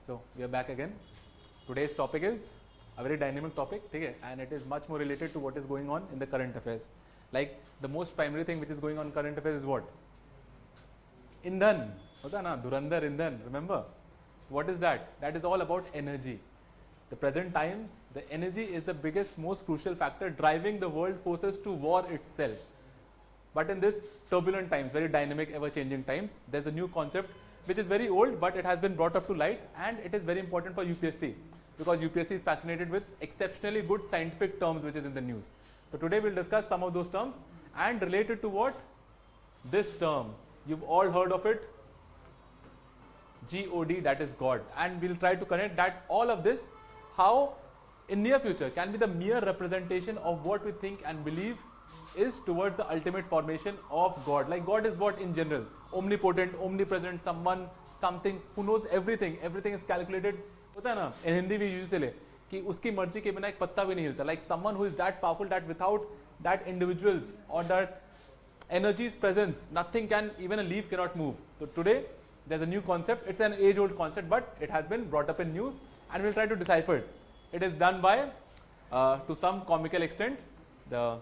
So we are back again. Today's topic is a very dynamic topic, okay? And it is much more related to what is going on in the current affairs. Like the most primary thing which is going on in current affairs is what? Indhan, hota na, Durandar Indhan, remember? What is that? That is all about energy. The present times, the energy is the biggest, most crucial factor driving the world forces to war itself. But in this turbulent times, very dynamic, ever-changing times, there's a new concept which is very old, but it has been brought up to light, and it is very important for UPSC because UPSC is fascinated with exceptionally good scientific terms which is in the news. So today we'll discuss some of those terms and related to what? This term. You've all heard of it. God, that is God. And we'll try to connect that all of this, how in near future can be the mere representation of what we think and believe is towards the ultimate formation of God. Like God is what in general? Omnipotent, omnipresent, someone, something who knows everything. Everything is calculated. होता है ना? In Hindi we use से कि उसकी मर्जी के बिना एक पत्ता भी नहीं हिलता. Like someone who is that powerful that without that individuals or that energy's presence, nothing can, even a leaf cannot move. So today there's a new concept. It's an age-old concept, but it has been brought up in news, and we'll try to decipher it. It is done by, to some comical extent, the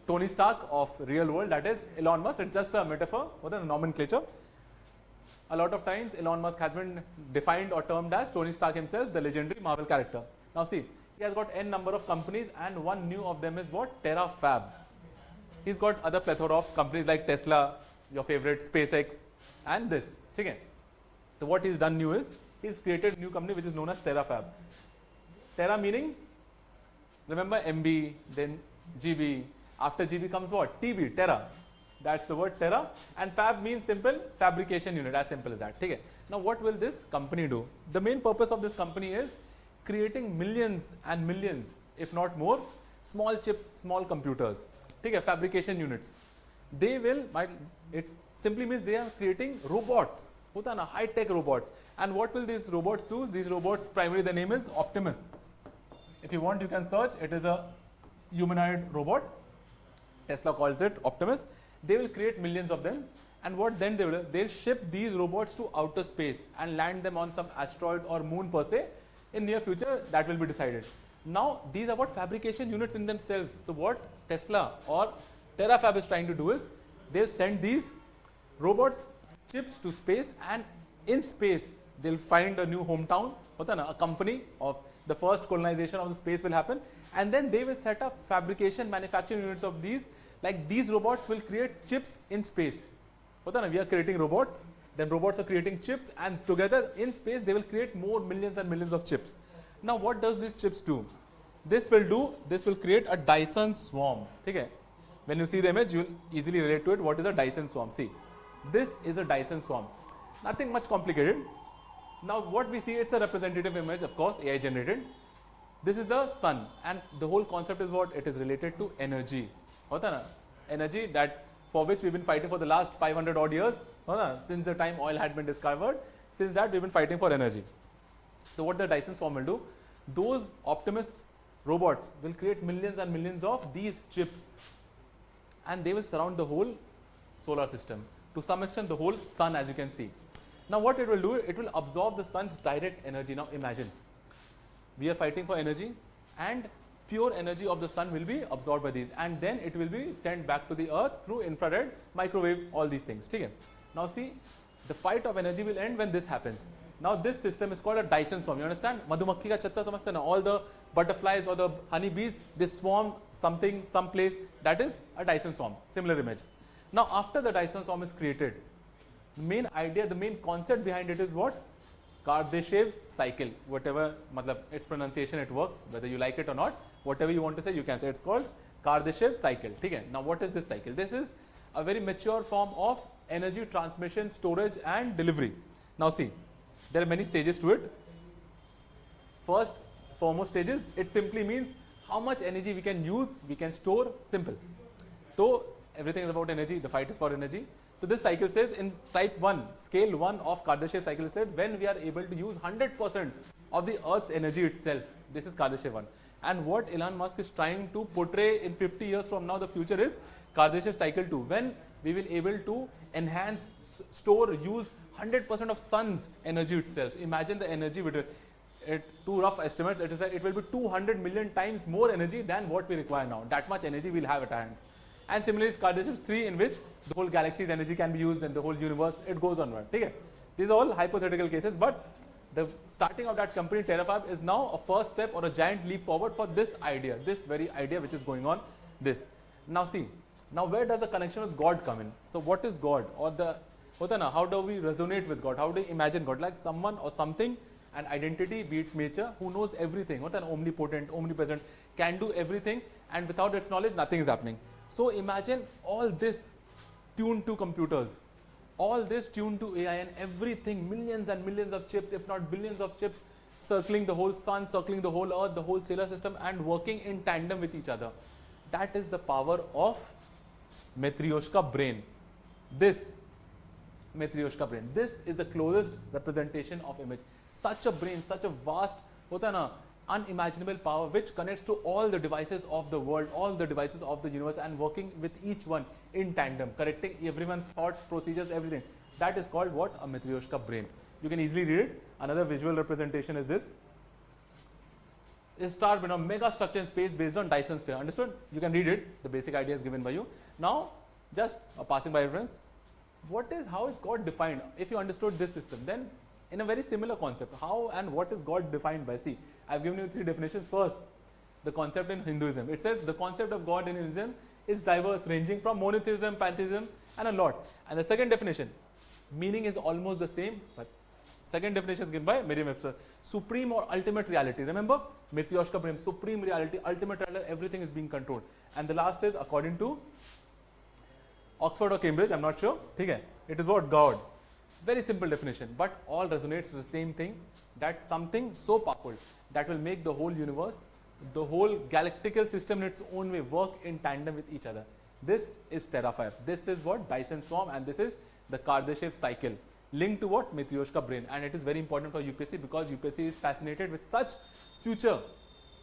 Tony Stark of real world, that is Elon Musk. It's just a metaphor or the nomenclature. A lot of times Elon Musk has been defined or termed as Tony Stark himself, the legendary Marvel character. Now see, he has got n number of companies, and one new of them is what? TerraFab. He's got other plethora of companies like Tesla, your favorite, SpaceX, and this. Okay. So what he's done new is, he's created a new company which is known as TerraFab. Terra meaning, remember MB, then GB. After GB comes what? TB, Terra. That's the word Terra. And Fab means simple fabrication unit, as simple as that. Okay. Now what will this company do? The main purpose of this company is creating millions and millions, if not more, small chips, small computers. Okay, fabrication units. They will, it simply means they are creating robots, high-tech robots. And what will these robots do? These robots, primarily the name is Optimus. If you want, you can search. It is a humanoid robot. Tesla calls it Optimus. They will create millions of them, and what then they will? They'll ship these robots to outer space and land them on some asteroid or moon per se. In near future, that will be decided. Now, these are what fabrication units in themselves. So what Tesla or TerraFab is trying to do is, they'll send these robots, chips to space, and in space, they'll find a new hometown, a company of the first colonization of the space will happen, and then they will set up fabrication, manufacturing units of these. Like these robots will create chips in space. We are creating robots, then robots are creating chips, and together in space they will create more millions and millions of chips. Now what does these chips do? This will create a Dyson swarm. Okay? When you see the image, you will easily relate to it. What is a Dyson swarm? See, this is a Dyson swarm. Nothing much complicated. Now what we see, it's a representative image, of course, AI generated. This is the sun, and the whole concept is what? It is related to energy. Energy that for which we've been fighting for the last 500 odd years, since the time oil had been discovered. Since that we've been fighting for energy. So what the Dyson swarm will do? Those Optimus robots will create millions and millions of these chips, and they will surround the whole solar system. To some extent, the whole sun, as you can see. Now what it will do? It will absorb the sun's direct energy. Now imagine, we are fighting for energy, and pure energy of the sun will be absorbed by these, and then it will be sent back to the earth through infrared, microwave, all these things. Okay? Now see, the fight of energy will end when this happens. Now this system is called a Dyson swarm. You understand? Madhumakhi ka chatta samajhte na? All the butterflies or the honeybees, they swarm something, someplace. That is a Dyson swarm. Similar image. Now after the Dyson swarm is created, the main idea, the main concept behind it is what? Kardashev Scale. Whatever its pronunciation, it works. Whether you like it or not, whatever you want to say, you can say. It's called Kardashev Scale. Okay? Now what is this cycle? This is a very mature form of energy transmission, storage, and delivery. Now see, there are many stages to it. First, foremost stages, it simply means how much energy we can use, we can store, simple. So everything is about energy, the fight is for energy. So this cycle says in type 1, scale 1 of Kardashev cycle said, when we are able to use 100% of the earth's energy itself, this is Kardashev 1. And what Elon Musk is trying to portray in 50 years from now, the future is Kardashev cycle 2, when we will able to enhance, store, use 100% of sun's energy itself. Imagine the energy with it. Two rough estimates, it will be 200 million times more energy than what we require now. That much energy we'll have at our hands. And similarly, Kardashev 3, in which the whole galaxy's energy can be used, and the whole universe, it goes onward. Okay? These are all hypothetical cases, but the starting of that company, Terafab, is now a first step or a giant leap forward for this idea, this very idea which is going on. This. Now see, now where does the connection with God come in? So what is God? Or how do we resonate with God? How do we imagine God? Like someone or something, an identity, be it nature, who knows everything, omnipotent, omnipresent, can do everything, and without its knowledge, nothing is happening. So imagine all this tuned to computers, all this tuned to AI, and everything, millions and millions of chips, if not billions of chips, circling the whole sun, circling the whole earth, the whole solar system, and working in tandem with each other. That is the power of Matrioshka Brain. This Matrioshka Brain, this is the closest representation of image. Such a brain, such a vast, unimaginable power which connects to all the devices of the world, all the devices of the universe, and working with each one in tandem, correcting everyone's thoughts, procedures, everything. That is called what? A Matryoshka brain. You can easily read it. Another visual representation is this. A star, mega structure in space based on Dyson Sphere. Understood? You can read it. The basic idea is given by you. Now, just a passing by reference. How is God defined? If you understood this system, then in a very similar concept, how and what is God defined by? See, I've given you 3 definitions. First, the concept in Hinduism. It says the concept of God in Hinduism is diverse, ranging from monotheism, pantheism, and a lot. And the second definition, meaning is almost the same, but second definition is given by Merriam-Webster. Supreme or ultimate reality. Remember, Matryoshka Brain, supreme reality, ultimate reality, everything is being controlled. And the last is according to Oxford or Cambridge, I'm not sure. It is what? God. Very simple definition, but all resonates to the same thing, that something so powerful that will make the whole universe, the whole galactical system in its own way work in tandem with each other. This is Terafab. This is what? Dyson Swarm, and this is the Kardashev Cycle, linked to what? Matryoshka Brain. And it is very important for UPSC because UPSC is fascinated with such future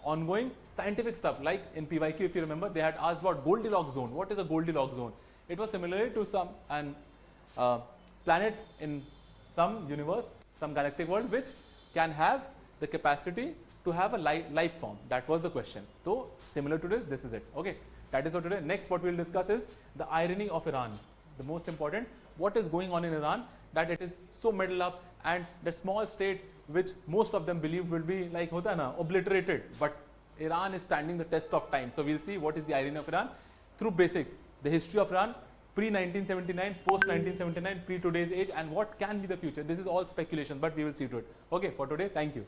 ongoing scientific stuff. Like in PYQ, if you remember, they had asked what? Goldilocks zone. What is a Goldilocks zone? It was similarly to some planet in some universe, some galactic world, which can have the capacity to have a life form. That was the question. So similar to this is it. Okay, that is for today. Next, what we will discuss is the irony of Iran. The most important, what is going on in Iran, that it is so middle up, and the small state which most of them believe will be like obliterated, but Iran is standing the test of time. So we'll see what is the irony of Iran through basics, the history of Iran, pre-1979, post-1979, pre-today's age, and what can be the future. This is all speculation, but we will see to it. Okay, for today, thank you.